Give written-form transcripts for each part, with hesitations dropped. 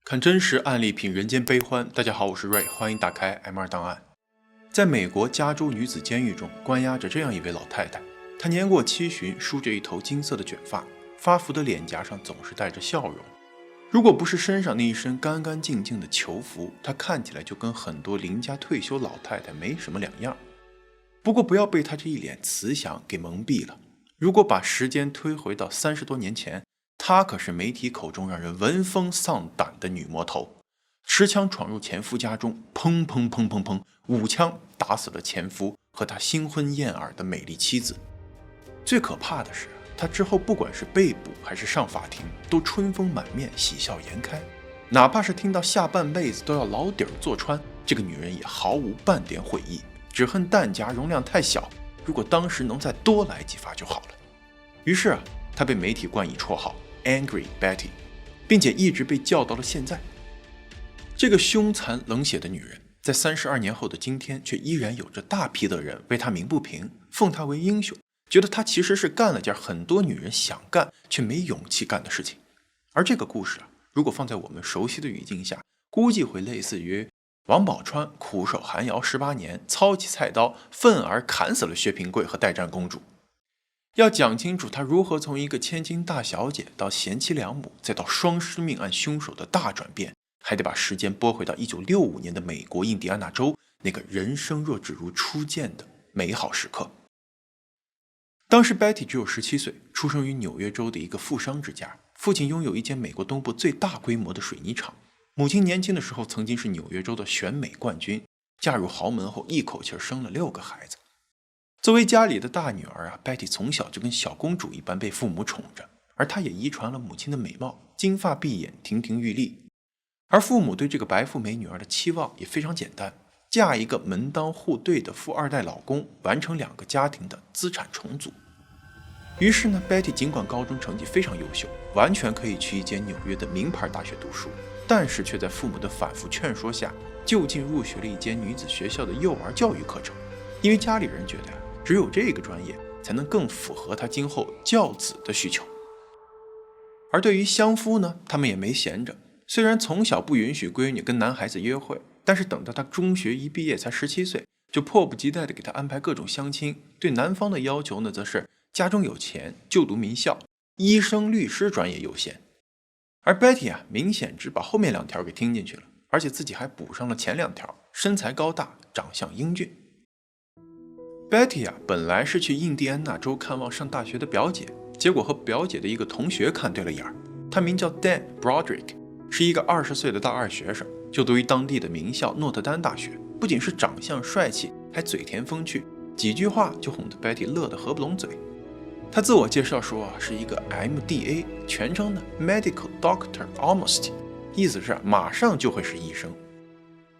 看真实案例，品人间悲欢。大家好，我是瑞，欢迎打开 M2 档案。在美国加州女子监狱中，关押着这样一位老太太。她年过70旬，梳着一头金色的卷发，发福的脸颊上总是带着笑容。如果不是身上那一身干干净净的囚服，她看起来就跟很多邻家退休老太太没什么两样。不过不要被她这一脸慈祥给蒙蔽了。如果把时间推回到30多年前，她可是媒体口中让人闻风丧胆的女魔头，持枪闯入前夫家中，砰砰砰砰砰，5枪打死了前夫和他新婚燕尔的美丽妻子。最可怕的是，她之后不管是被捕还是上法庭，都春风满面，喜笑颜开。哪怕是听到下半辈子都要牢底坐穿，这个女人也毫无半点悔意，只恨弹夹容量太小，如果当时能再多来几发就好了。于是她被媒体冠以绰号Angry Betty， 并且一直被叫到了现在。这个凶残冷血的女人，在32年后的今天，却依然有着大批的人为她鸣不平，奉她为英雄，觉得她其实是干了件很多女人想干却没勇气干的事情。而这个故事如果放在我们熟悉的语境下，估计会类似于王宝钏苦守寒窑18年，操起菜刀，愤而砍死了薛平贵和代战公主。要讲清楚她如何从一个千金大小姐到贤妻良母，再到双尸命案凶手的大转变，还得把时间拨回到1965年的美国印第安纳州那个人生若只如初见的美好时刻。当时 Betty 只有17岁，出生于纽约州的一个富商之家，父亲拥有一间美国东部最大规模的水泥厂，母亲年轻的时候曾经是纽约州的选美冠军，嫁入豪门后一口气生了6个孩子。作为家里的大女儿Betty 从小就跟小公主一般被父母宠着，而她也遗传了母亲的美貌，金发碧眼，亭亭玉立。而父母对这个白富美女儿的期望也非常简单，嫁一个门当户对的富二代老公，完成2个家庭的资产重组。于是Betty 尽管高中成绩非常优秀，完全可以去一间纽约的名牌大学读书，但是却在父母的反复劝说下，就近入学了一间女子学校的幼儿教育课程，因为家里人觉得只有这个专业才能更符合他今后教子的需求。而对于相夫他们也没闲着，虽然从小不允许闺女跟男孩子约会，但是等到她中学一毕业才17岁，就迫不及待地给她安排各种相亲。对男方的要求则是家中有钱，就读名校，医生律师专业优先。而 Betty 明显只把后面2条给听进去了，而且自己还补上了前2条，身材高大，长相英俊。Betty 本来是去印第安纳州看望上大学的表姐，结果和表姐的一个同学看对了眼儿。他名叫 Dan Broderick， 是一个20岁的大二学生，就读于当地的名校诺特丹大学。不仅是长相帅气，还嘴甜风趣，几句话就哄得 Betty 乐得合不拢嘴。他自我介绍说是一个 MDA， 全称Medical Doctor Almost， 意思是马上就会是医生。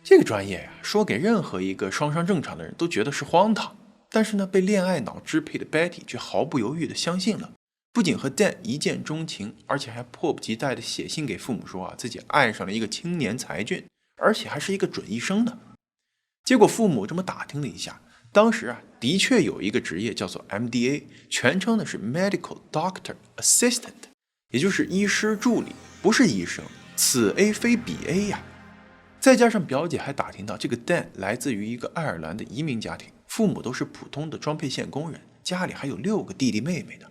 这个专业说给任何一个双商正常的人都觉得是荒唐。但是被恋爱脑支配的 Betty 却毫不犹豫地相信了，不仅和 Dan 一见钟情，而且还迫不及待地写信给父母说自己爱上了一个青年才俊，而且还是一个准医生呢。结果父母这么打听了一下，当时的确有一个职业叫做 MDA， 全称是 Medical Doctor Assistant， 也就是医师助理，不是医生，此 A 非彼 A 呀。再加上表姐还打听到这个 Dan 来自于一个爱尔兰的移民家庭，父母都是普通的装配线工人，家里还有6个弟弟妹妹呢。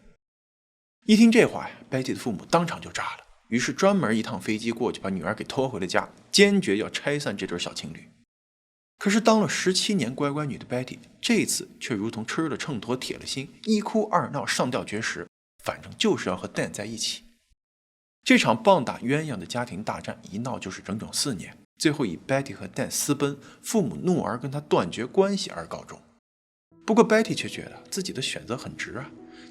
一听这话Betty 的父母当场就炸了，于是专门一趟飞机过去把女儿给拖回了家，坚决要拆散这对小情侣。可是当了17年乖乖女的 Betty， 这次却如同吃了秤砣铁了心，一哭二闹上吊绝食，反正就是要和 Dan 在一起。这场棒打鸳鸯的家庭大战一闹就是整整4年，最后以 Betty 和 Dan 私奔，父母怒而跟他断绝关系而告终。不过 Betty 却觉得自己的选择很值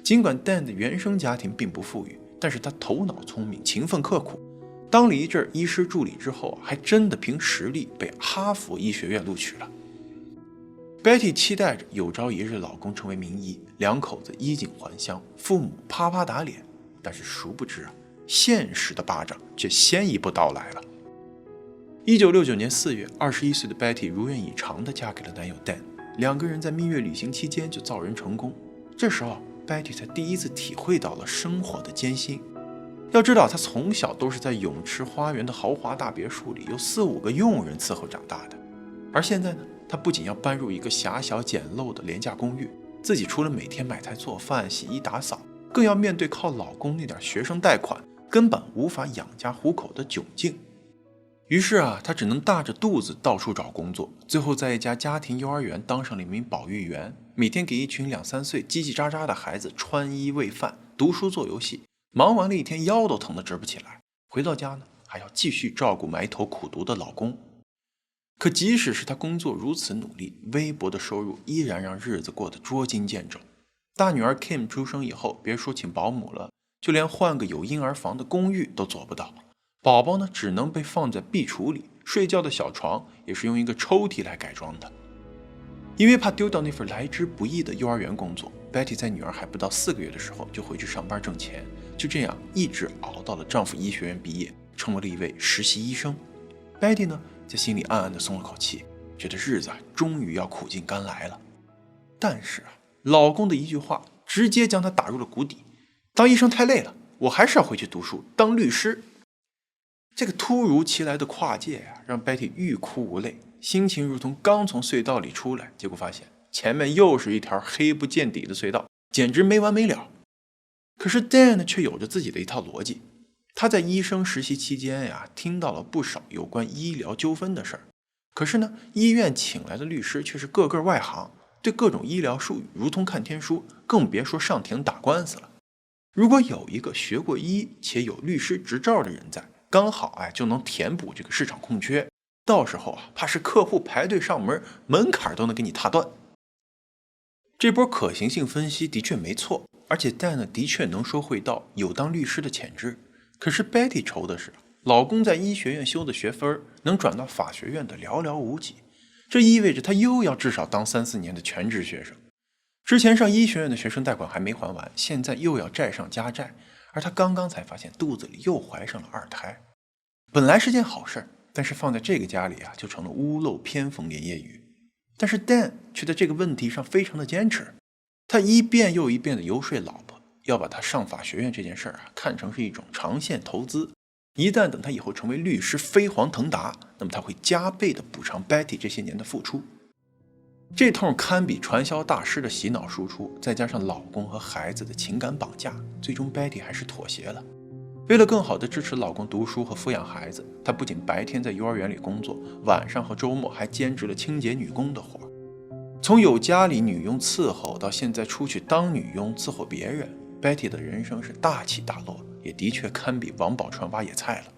尽管 Dan 的原生家庭并不富裕，但是他头脑聪明，勤奋刻苦，当了一阵医师助理之后还真的凭实力被哈佛医学院录取了。Betty 期待着有朝一日老公成为名医，2口子衣锦还乡，父母啪啪打脸，但是殊不知现实的巴掌却先一步到来了。1969年4月，21岁的 Betty 如愿以偿地嫁给了男友 Dan，2个人在蜜月旅行期间就造人成功。这时候Betty 才第一次体会到了生活的艰辛。要知道，他从小都是在泳池花园的豪华大别墅里，有4、5个佣人伺候长大的。而现在呢，他不仅要搬入一个狭小简陋的廉价公寓，自己除了每天买菜做饭、洗衣打扫，更要面对靠老公那点学生贷款根本无法养家糊口的窘境。于是啊，他只能大着肚子到处找工作，最后在一家家庭幼儿园当上了一名保育员，每天给一群2、3岁叽叽喳喳的孩子穿衣喂饭、读书做游戏，忙完了一天腰都疼得直不起来。回到家呢，还要继续照顾埋头苦读的老公。可即使是他工作如此努力，微薄的收入依然让日子过得捉襟见肘。大女儿 Kim 出生以后，别说请保姆了，就连换个有婴儿房的公寓都做不到。宝宝呢，只能被放在壁橱里，睡觉的小床也是用一个抽屉来改装的。因为怕丢掉那份来之不易的幼儿园工作， Betty 在女儿还不到4个月的时候就回去上班挣钱，就这样一直熬到了丈夫医学院毕业，成为了一位实习医生。 Betty 呢，在心里暗暗地松了口气，觉得日子终于要苦尽甘来了。但是老公的一句话直接将她打入了谷底：当医生太累了，我还是要回去读书当律师。这个突如其来的跨界让 Betty 欲哭无泪，心情如同刚从隧道里出来，结果发现前面又是一条黑不见底的隧道，简直没完没了。可是 Dan 却有着自己的一套逻辑。他在医生实习期间听到了不少有关医疗纠纷的事儿。可是呢，医院请来的律师却是个个外行，对各种医疗术语如同看天书，更别说上庭打官司了。如果有一个学过医且有律师执照的人在，刚好就能填补这个市场空缺，到时候怕是客户排队上门，门槛都能给你踏断。这波可行性分析的确没错，而且Dan的确能说会道，有当律师的潜质。可是 Betty 愁的是，老公在医学院修的学分能转到法学院的寥寥无几，这意味着他又要至少当3、4年的全职学生。之前上医学院的学生贷款还没还完，现在又要债上加债，而他刚刚才发现肚子里又怀上了2胎。本来是件好事，但是放在这个家里就成了屋漏偏逢连夜雨。但是 Dan 却在这个问题上非常的坚持，他一遍又一遍的游说老婆，要把他上法学院这件事看成是一种长线投资。一旦等他以后成为律师飞黄腾达，那么他会加倍的补偿 Betty 这些年的付出。这通堪比传销大师的洗脑输出，再加上老公和孩子的情感绑架，最终 Betty 还是妥协了。为了更好地支持老公读书和抚养孩子，她不仅白天在幼儿园里工作，晚上和周末还兼职了清洁女工的活。从有家里女佣伺候到现在出去当女佣伺候别人， Betty 的人生是大起大落，也的确堪比王宝钏挖野菜了。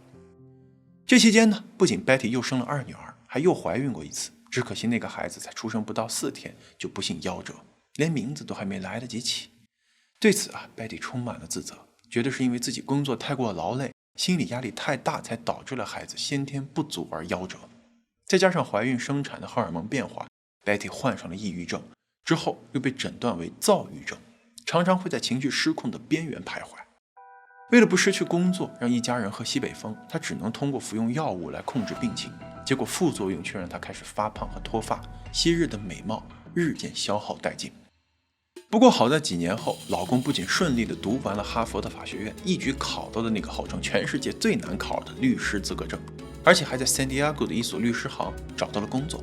这期间呢，不仅 Betty 又生了2女儿，还又怀孕过一次，只可惜那个孩子才出生不到4天就不幸夭折，连名字都还没来得及起。对此Betty 充满了自责，觉得是因为自己工作太过劳累，心理压力太大，才导致了孩子先天不足而夭折。再加上怀孕生产的荷尔蒙变化， Betty 患上了抑郁症，之后又被诊断为躁郁症，常常会在情绪失控的边缘徘徊。为了不失去工作，让一家人喝西北风，她只能通过服用药物来控制病情，结果副作用却让她开始发胖和脱发，昔日的美貌日渐消耗殆尽。不过好在几年后，老公不仅顺利地读完了哈佛的法学院，一举考到了那个号称全世界最难考的律师资格证，而且还在 San Diego 的一所律师行找到了工作。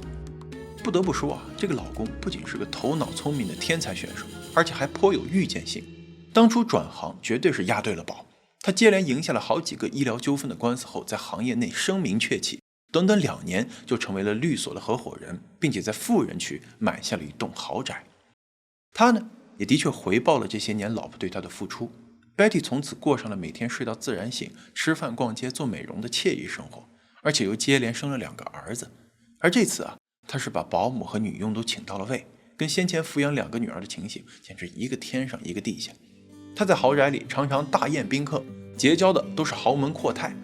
不得不说这个老公不仅是个头脑聪明的天才选手，而且还颇有预见性。当初转行绝对是押对了宝。他接连赢下了好几个医疗纠纷的官司后，在行业内声名鹊起，短短2年就成为了律所的合伙人，并且在富人区买下了一栋豪宅。他呢，也的确回报了这些年老婆对他的付出。Betty 从此过上了每天睡到自然醒、吃饭、逛街、做美容的惬意生活，而且又接连生了2个儿子。而这次他是把保姆和女佣都请到了位，跟先前抚养2个女儿的情形简直一个天上一个地下。他在豪宅里常常大宴宾客，结交的都是豪门阔太。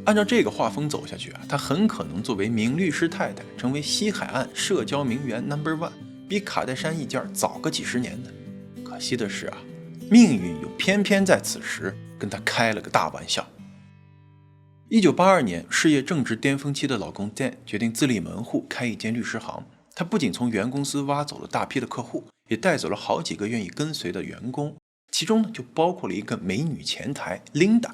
按照这个画风走下去他很可能作为名律师太太，成为西海岸社交名媛 No.1， 比卡戴珊一家早个几10年的。可惜的是命运又偏偏在此时跟他开了个大玩笑。1982年，事业正值巅峰期的老公 Dan 决定自立门户，开一间律师行。他不仅从原公司挖走了大批的客户，也带走了好几个愿意跟随的员工，其中呢就包括了一个美女前台 Linda。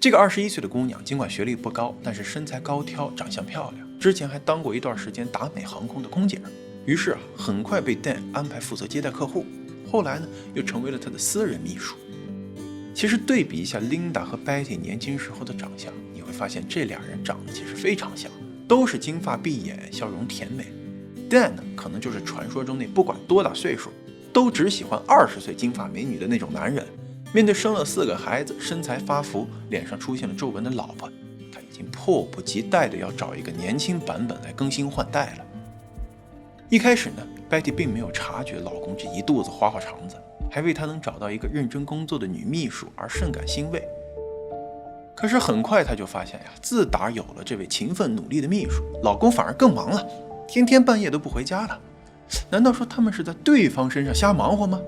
这个21岁的姑娘尽管学历不高，但是身材高挑，长相漂亮，之前还当过一段时间达美航空的空姐。于是很快被 Dan 安排负责接待客户，后来呢，又成为了他的私人秘书。其实对比一下 Linda 和 Betty 年轻时候的长相，你会发现这俩人长得其实非常像，都是金发碧眼，笑容甜美。Dan 呢，可能就是传说中那不管多大岁数，都只喜欢20岁金发美女的那种男人。面对生了4个孩子，身材发福，脸上出现了皱纹的老婆，他已经迫不及待的要找一个年轻版本来更新换代了。一开始呢 ，Betty 并没有察觉老公这一肚子花花肠子，还为他能找到一个认真工作的女秘书而甚感欣慰。可是很快她就发现呀，自打有了这位勤奋努力的秘书，老公反而更忙了，天天半夜都不回家了。难道说他们是在对方身上瞎忙活吗？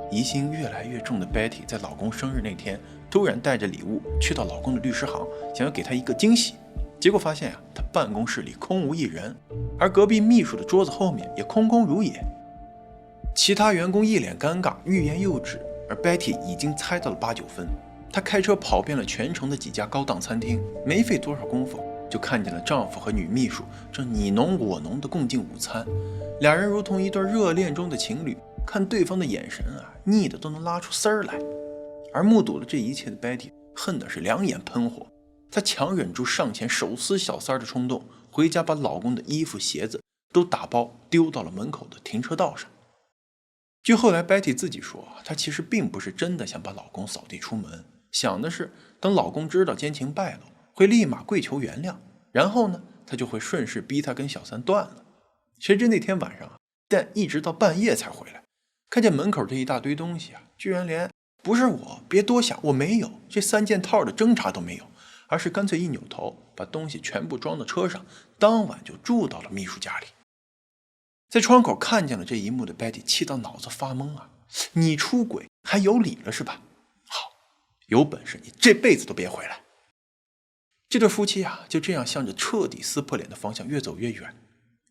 疑心越来越重的 Betty 在老公生日那天，突然带着礼物去到老公的律师行，想要给他一个惊喜。结果发现呀，他办公室里空无一人，而隔壁秘书的桌子后面也空空如也。其他员工一脸尴尬，欲言又止，而 Betty 已经猜到了8、9分。她开车跑遍了全城的几家高档餐厅，没费多少功夫，就看见了丈夫和女秘书正你侬我侬的共进午餐。俩人如同一对热恋中的情侣，看对方的眼神啊，腻得都能拉出丝儿来。而目睹了这一切的 Betty 恨的是两眼喷火，她强忍住上前手撕小三的冲动，回家把老公的衣服鞋子都打包丢到了门口的停车道上。据后来 Betty 自己说，她其实并不是真的想把老公扫地出门，想的是等老公知道奸情败露，会立马跪求原谅，然后呢，她就会顺势逼他跟小三断了。谁知那天晚上Dan 一直到半夜才回来，看见门口这一大堆东西啊，居然连不是我，别多想，我没有这3件套的挣扎都没有，而是干脆一扭头把东西全部装到车上，当晚就住到了秘书家里。在窗口看见了这一幕的 Betty 气到脑子发懵啊！你出轨还有理了是吧？好，有本事你这辈子都别回来。这对夫妻啊，就这样向着彻底撕破脸的方向越走越远。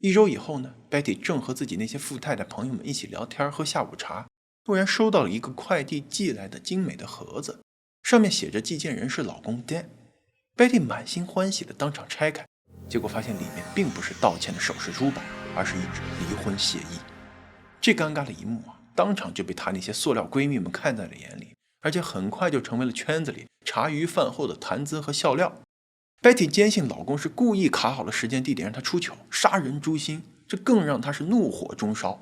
1周以后呢， Betty 正和自己那些富太太朋友们一起聊天喝下午茶，突然收到了一个快递寄来的精美的盒子，上面写着寄件人是老公 Dan。 Betty 满心欢喜的当场拆开，结果发现里面并不是道歉的首饰珠宝，而是一纸离婚协议。这尴尬的一幕啊，当场就被她那些塑料闺蜜们看在了眼里，而且很快就成为了圈子里茶余饭后的谈资和笑料。Betty 坚信老公是故意卡好了时间地点让她出糗，杀人诛心，这更让她是怒火中烧。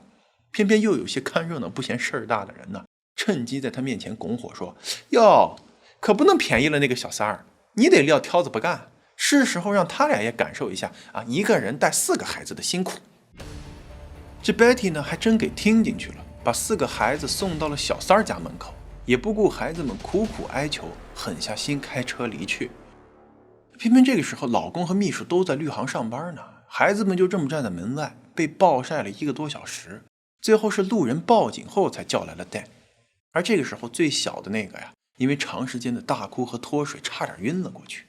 偏偏又有些看热闹不嫌事儿大的人呢，趁机在她面前拱火说：“哟，可不能便宜了那个小三儿，你得撂挑子不干，是时候让他俩也感受一下啊，一个人带4个孩子的辛苦。”这 Betty 呢，还真给听进去了，把4个孩子送到了小三儿家门口，也不顾孩子们苦苦哀求，狠下心开车离去。偏偏这个时候，老公和秘书都在绿行上班呢，孩子们就这么站在门外，被暴晒了1个多小时。最后是路人报警后才叫来了 Dan。 而这个时候最小的那个呀，因为长时间的大哭和脱水，差点晕了过去。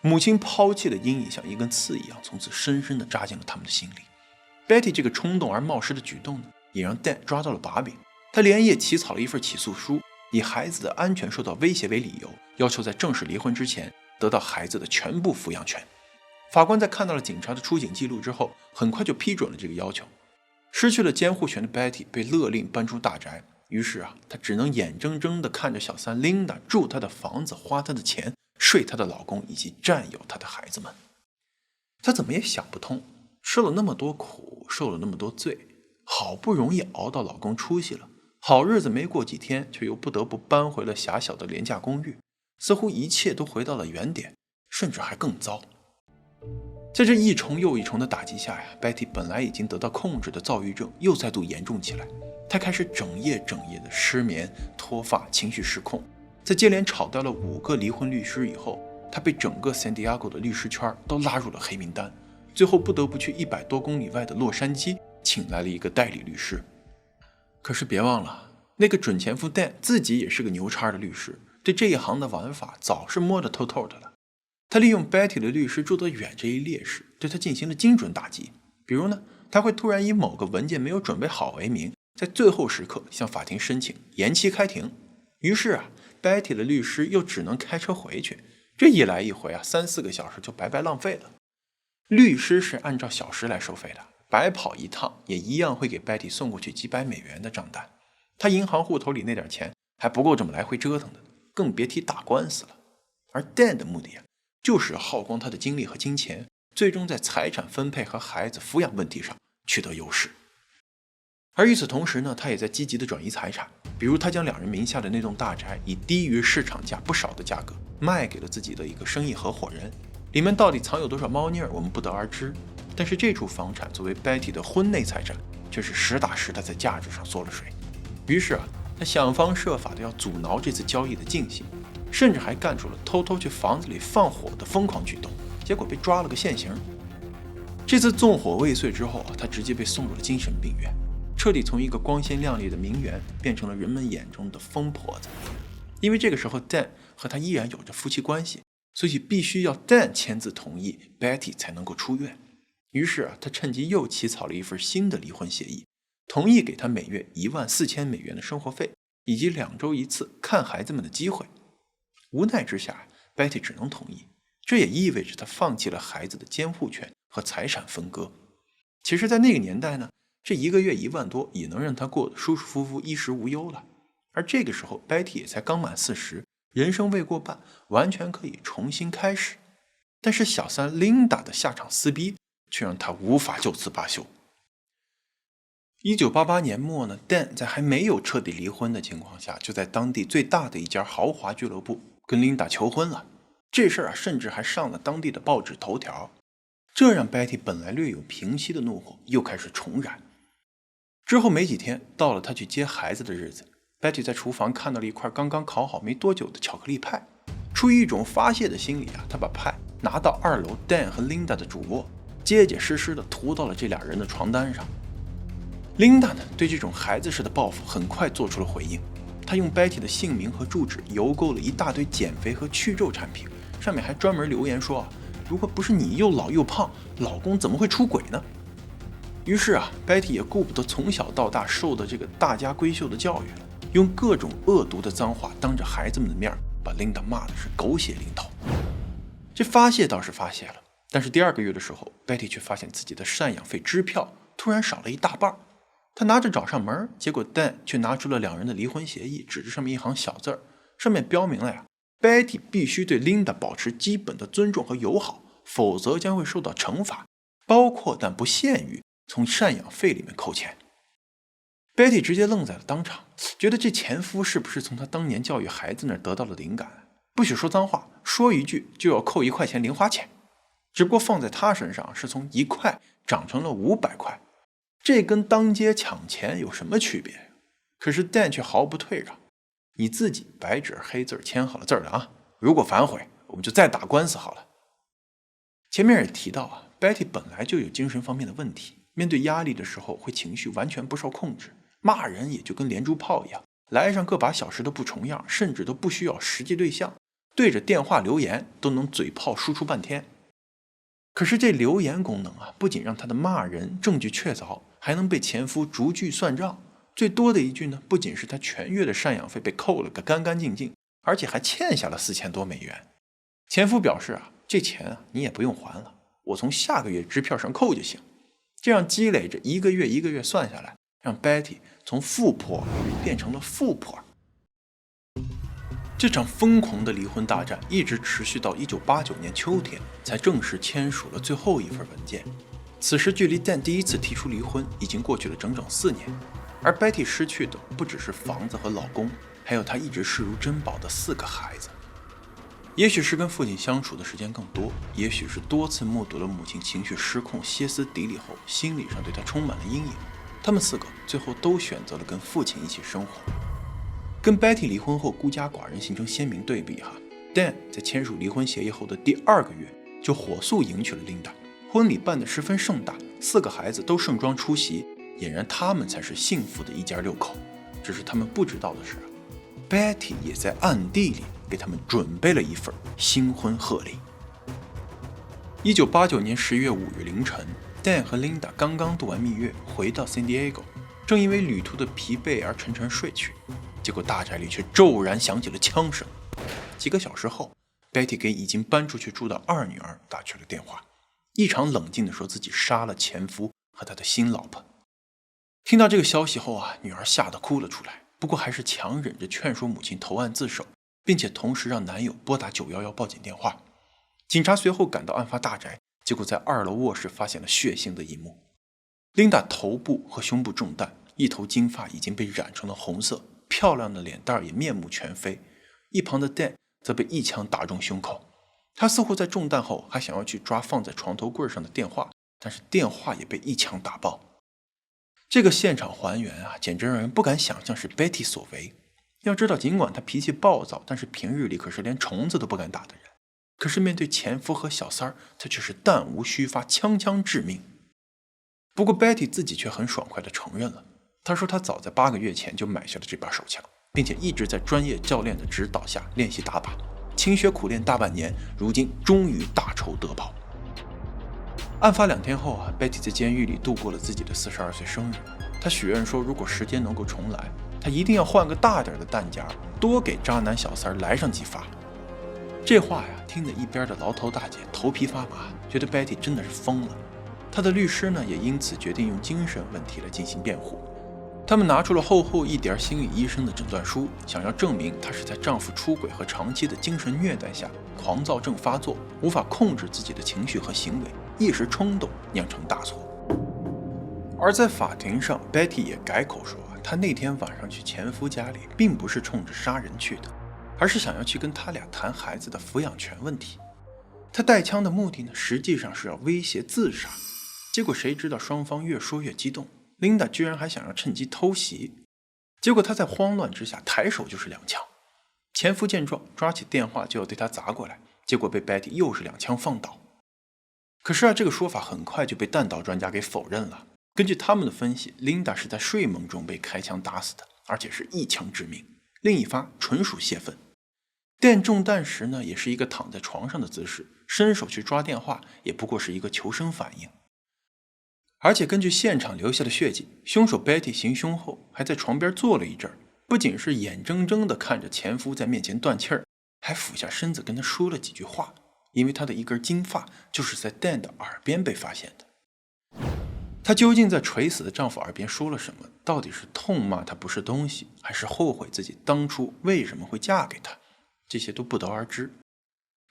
母亲抛弃的阴影像一根刺一样，从此深深地扎进了他们的心里。Betty 这个冲动而冒失的举动呢，也让 Dan 抓到了把柄。他连夜起草了一份起诉书，以孩子的安全受到威胁为理由，要求在正式离婚之前得到孩子的全部抚养权。法官在看到了警察的出警记录之后，很快就批准了这个要求。失去了监护权的 Betty 被勒令搬出大宅，于是啊，她只能眼睁睁地看着小三 Linda 住她的房子，花她的钱，睡她的老公，以及占有她的孩子们。她怎么也想不通，吃了那么多苦，受了那么多罪，好不容易熬到老公出息了，好日子没过几天，却又不得不搬回了狭小的廉价公寓，似乎一切都回到了原点，甚至还更糟。在这一重又一重的打击下呀， Betty 本来已经得到控制的躁郁症又再度严重起来。她开始整夜的失眠、脱发、情绪失控。在接连炒掉了5个离婚律师以后，她被整个 San Diego 的律师圈都拉入了黑名单，最后不得不去100多公里外的洛杉矶请来了一个代理律师。可是别忘了，那个准前夫 Dan 自己也是个牛叉的律师，对这一行的玩法早是摸得透透的了。他利用 Betty 的律师住得远这一劣势，对他进行了精准打击。比如呢，他会突然以某个文件没有准备好为名，在最后时刻向法庭申请延期开庭。于是啊 Betty 的律师又只能开车回去，这一来一回啊，3-4个小时就白白浪费了。律师是按照小时来收费的，白跑一趟也一样会给 Betty 送过去几百美元的账单。他银行户头里那点钱还不够这么来回折腾的，更别提打官司了。而 Dan 的目的啊，就是耗光他的精力和金钱，最终在财产分配和孩子抚养问题上取得优势。而与此同时呢，他也在积极的转移财产，比如他将两人名下的那栋大宅以低于市场价不少的价格卖给了自己的一个生意合伙人，里面到底藏有多少猫腻儿，我们不得而知。但是这处房产作为 Betty 的婚内财产，却是实打实的在价值上缩了水。于是啊，他想方设法的要阻挠这次交易的进行，甚至还干出了偷偷去房子里放火的疯狂举动，结果被抓了个现行。这次纵火未遂之后啊，他直接被送入了精神病院，彻底从一个光鲜亮丽的名媛变成了人们眼中的疯婆子。因为这个时候 Dan 和他依然有着夫妻关系，所以必须要 Dan 签字同意 Betty 才能够出院。于是啊，他趁机又起草了一份新的离婚协议，同意给他每月14000美元的生活费，以及2周一次看孩子们的机会。无奈之下 Betty 只能同意，这也意味着他放弃了孩子的监护权和财产分割。其实在那个年代呢，这一个月1万多也能让他过得舒舒服服衣食无忧了。而这个时候 Betty 也才刚满40，人生未过半，完全可以重新开始。但是小三 Linda 的下场撕逼却让他无法就此罢休。1988年末呢， Dan 在还没有彻底离婚的情况下，就在当地最大的一家豪华俱乐部跟 Linda 求婚了。这事儿啊，甚至还上了当地的报纸头条，这让 Betty 本来略有平息的怒火又开始重燃。之后没几天，到了他去接孩子的日子， Betty 在厨房看到了一块刚刚烤好没多久的巧克力派，出于一种发泄的心理啊，他把派拿到2楼 Dan 和 Linda 的主卧，结结实实的涂到了这俩人的床单上。Linda 呢，对这种孩子式的报复很快做出了回应，她用 Betty 的姓名和住址邮购了一大堆减肥和去皱产品，上面还专门留言说啊，如果不是你又老又胖，老公怎么会出轨呢？于是啊 Betty 也顾不得从小到大受的这个大家闺秀的教育了，用各种恶毒的脏话当着孩子们的面把 Linda 骂的是狗血淋头。这发泄倒是发泄了，但是第2个月的时候 Betty 却发现自己的赡养费支票突然少了一大半。他拿着找上门，结果 Dan 却拿出了2人的离婚协议，指着上面一行小字儿，上面标明了呀 Betty 必须对 Linda 保持基本的尊重和友好，否则将会受到惩罚，包括但不限于从赡养费里面扣钱。 Betty 直接愣在了当场，觉得这前夫是不是从他当年教育孩子那儿得到了灵感，不许说脏话，说一句就要扣1块钱零花钱，只不过放在他身上是从1块涨成了500块，这跟当街抢钱有什么区别？可是 Dan 却毫不退让，你自己白纸黑字签好了字了啊，如果反悔我们就再打官司好了。前面也提到啊 Betty 本来就有精神方面的问题，面对压力的时候会情绪完全不受控制，骂人也就跟连珠炮一样，来上个把小时都不重样，甚至都不需要实际对象，对着电话留言都能嘴炮输出半天。可是这留言功能啊，不仅让他的骂人证据确凿，还能被前夫逐句算账。最多的一句呢，不仅是他全月的赡养费被扣了个干干净净，而且还欠下了4000多美元。前夫表示啊，这钱啊你也不用还了，我从下个月支票上扣就行。这样积累着一个月一个月算下来，让 Betty 从富婆变成了富婆。这场疯狂的离婚大战一直持续到1989年秋天，才正式签署了最后一份文件。此时距离 Dan 第一次提出离婚已经过去了整整4年，而 Betty 失去的不只是房子和老公，还有她一直视如珍宝的4个孩子。也许是跟父亲相处的时间更多，也许是多次目睹了母亲情绪失控、歇斯底里后，心理上对她充满了阴影，他们4个最后都选择了跟父亲一起生活。跟 Betty 离婚后孤家寡人形成鲜明对比哈。Dan 在签署离婚协议后的第2个月就火速迎娶了 Linda， 婚礼办得十分盛大，4个孩子都盛装出席，俨然他们才是幸福的一家6口。只是他们不知道的是 Betty 也在暗地里给他们准备了一份新婚贺礼。1989年11月5日凌晨， Dan 和 Linda 刚刚度完蜜月回到 San Diego， 正因为旅途的疲惫而沉沉睡去，结果大宅里却骤然响起了枪声，几个小时后，Betty 给已经搬出去住的二女儿打去了电话，异常冷静地说自己杀了前夫和他的新老婆。听到这个消息后女儿吓得哭了出来，不过还是强忍着劝说母亲投案自首，并且同时让男友拨打911报警电话。警察随后赶到案发大宅，结果在2楼卧室发现了血腥的一幕。琳达头部和胸部中弹，一头金发已经被染成了红色，漂亮的脸蛋也面目全非。一旁的 Dan 则被一枪打中胸口，他似乎在中弹后还想要去抓放在床头柜上的电话，但是电话也被一枪打爆。这个现场还原简直让人不敢想象是 Betty 所为。要知道，尽管他脾气暴躁，但是平日里可是连虫子都不敢打的人。可是面对前夫和小三儿，他却是弹无虚发，枪枪致命。不过 Betty 自己却很爽快地承认了，他说他早在8个月前就买下了这把手枪，并且一直在专业教练的指导下练习打靶，勤学苦练大半年，如今终于大仇得报。案发2天后Betty 在监狱里度过了自己的42岁生日。她许愿说，如果时间能够重来，她一定要换个大点的弹夹，多给渣男小三来上几发。这话听得一边的牢头大姐头皮发麻，觉得 Betty 真的是疯了。她的律师呢，也因此决定用精神问题来进行辩护。他们拿出了厚厚一叠心理医生的诊断书，想要证明她是在丈夫出轨和长期的精神虐待下，狂躁症发作，无法控制自己的情绪和行为，一时冲动酿成大错。而在法庭上 ，Betty 也改口说她那天晚上去前夫家里，并不是冲着杀人去的，而是想要去跟他俩谈孩子的抚养权问题。他带枪的目的呢，实际上是要威胁自杀。结果谁知道双方越说越激动，琳达居然还想要趁机偷袭。结果他在慌乱之下抬手就是2枪。前夫见状，抓起电话就要对他砸过来，结果被 Betty 又是2枪放倒。可是这个说法很快就被弹道专家给否认了。根据他们的分析，琳达是在睡梦中被开枪打死的，而且是一枪致命，另一发纯属泄愤。Dan中弹时呢，也是一个躺在床上的姿势，伸手去抓电话也不过是一个求生反应。而且根据现场留下的血迹，凶手 Betty 行凶后还在床边坐了一阵，不仅是眼睁睁地看着前夫在面前断气儿，还俯下身子跟他说了几句话，因为他的一根金发就是在 Dan 的耳边被发现的。她究竟在垂死的丈夫耳边说了什么？到底是痛骂他不是东西，还是后悔自己当初为什么会嫁给他？这些都不得而知。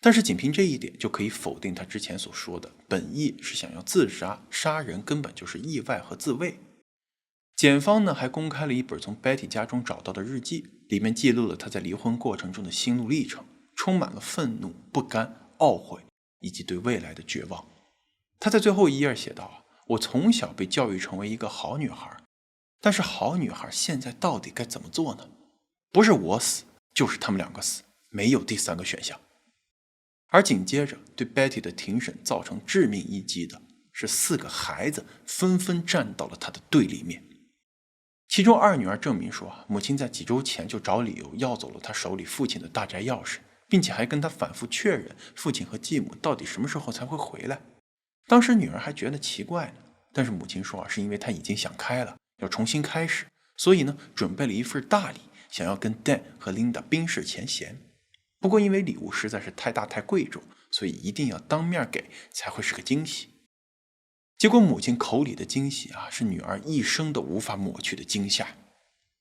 但是仅凭这一点就可以否定他之前所说的本意是想要自杀，杀人根本就是意外和自卫。检方呢还公开了一本从 Betty 家中找到的日记，里面记录了他在离婚过程中的心路历程，充满了愤怒、不甘、懊悔以及对未来的绝望。他在最后一页写道，我从小被教育成为一个好女孩，但是好女孩现在到底该怎么做呢？不是我死，就是他们2个死，没有第3个选项。而紧接着对 Betty 的庭审造成致命一击的是4个孩子纷纷站到了他的对立面。其中2女儿证明说，母亲在几周前就找理由要走了他手里父亲的大宅钥匙，并且还跟他反复确认父亲和继母到底什么时候才会回来。当时女儿还觉得奇怪呢，但是母亲说是因为她已经想开了，要重新开始，所以呢准备了一份大礼，想要跟 Dan 和 Linda 冰释前嫌。不过因为礼物实在是太大太贵重，所以一定要当面给才会是个惊喜。结果母亲口里的惊喜是女儿一生都无法抹去的惊吓。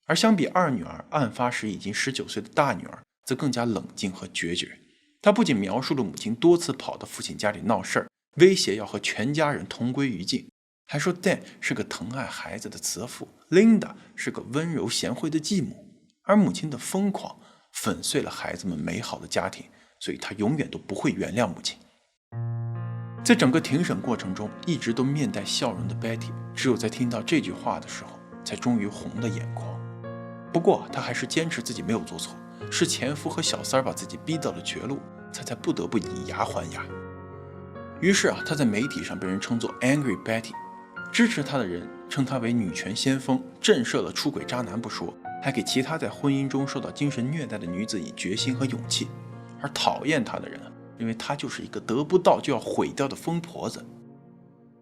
而相比2女儿，案发时已经19岁的大女儿则更加冷静和决绝。她不仅描述了母亲多次跑到父亲家里闹事儿，威胁要和全家人同归于尽，还说 Dan 是个疼爱孩子的慈父， Linda 是个温柔贤惠的继母。而母亲的疯狂粉碎了孩子们美好的家庭，所以她永远都不会原谅母亲。在整个庭审过程中，一直都面带笑容的 Betty 只有在听到这句话的时候才终于红了眼眶。不过她还是坚持自己没有做错，是前夫和小三把自己逼到了绝路，她才不得不以牙还牙。于是她在媒体上被人称作 Angry Betty， 支持她的人称她为女权先锋，震慑了出轨渣男不说，还给其他在婚姻中受到精神虐待的女子以决心和勇气。而讨厌她的人认为她就是一个得不到就要毁掉的疯婆子。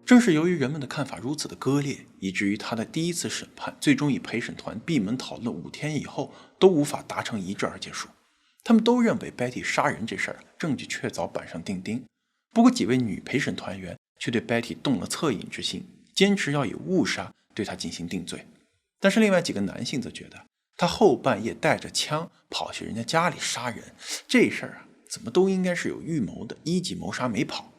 正是由于人们的看法如此的割裂，以至于她的第一次审判最终以陪审团闭门讨论5天以后都无法达成一致而结束。他们都认为 Betty 杀人这事儿证据确凿，板上钉钉。不过几位女陪审团员却对 Betty 动了恻隐之心，坚持要以误杀对她进行定罪。但是另外几个男性则觉得，他后半夜带着枪跑去人家家里杀人，这事儿怎么都应该是有预谋的，1级谋杀没跑。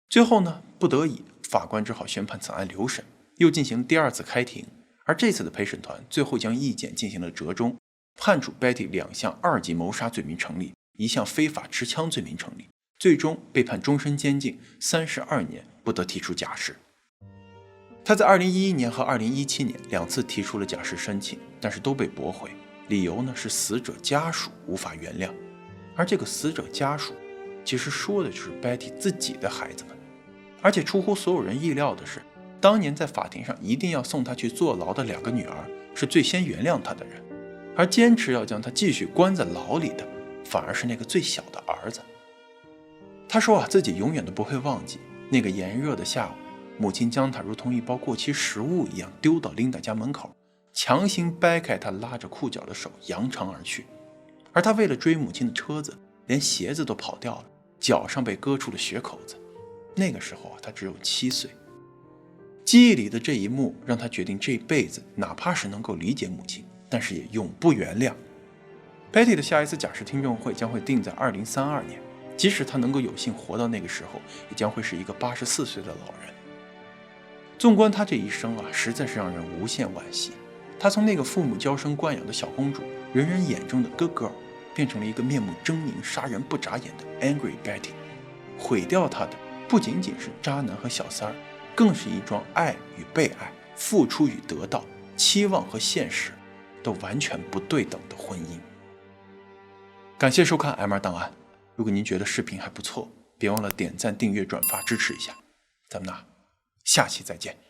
最后呢，不得已，法官只好宣判此案留审，又进行第2次开庭。而这次的陪审团最后将意见进行了折中，判处 Betty 2项2级谋杀罪名成立，1项非法持枪罪名成立，最终被判终身监禁32年，不得提出假释。他在2011年和2017年2次提出了假释申请，但是都被驳回，理由呢是死者家属无法原谅。而这个死者家属其实说的就是 Betty 自己的孩子们。而且出乎所有人意料的是，当年在法庭上一定要送他去坐牢的2个女儿是最先原谅他的人，而坚持要将他继续关在牢里的反而是那个最小的儿子。他说自己永远都不会忘记那个炎热的下午，母亲将他如同一包过期食物一样丢到琳达家门口，强行掰开他拉着裤脚的手，扬长而去。而他为了追母亲的车子，连鞋子都跑掉了，脚上被割出了血口子。那个时候他只有7岁。记忆里的这一幕让他决定这辈子哪怕是能够理解母亲，但是也永不原谅。Betty 的下一次假释听证会将会定在2032年，即使他能够有幸活到那个时候，也将会是一个84岁的老人。纵观他这一生实在是让人无限惋惜。他从那个父母娇生惯养的小公主，人人眼中的 good girl， 变成了一个面目狰狞、杀人不眨眼的 angry Betty。毁掉他的不仅仅是渣男和小三儿，更是一桩爱与被爱、付出与得到、期望和现实都完全不对等的婚姻。感谢收看 M2 档案。如果您觉得视频还不错，别忘了点赞、订阅、转发支持一下。咱们下期再见。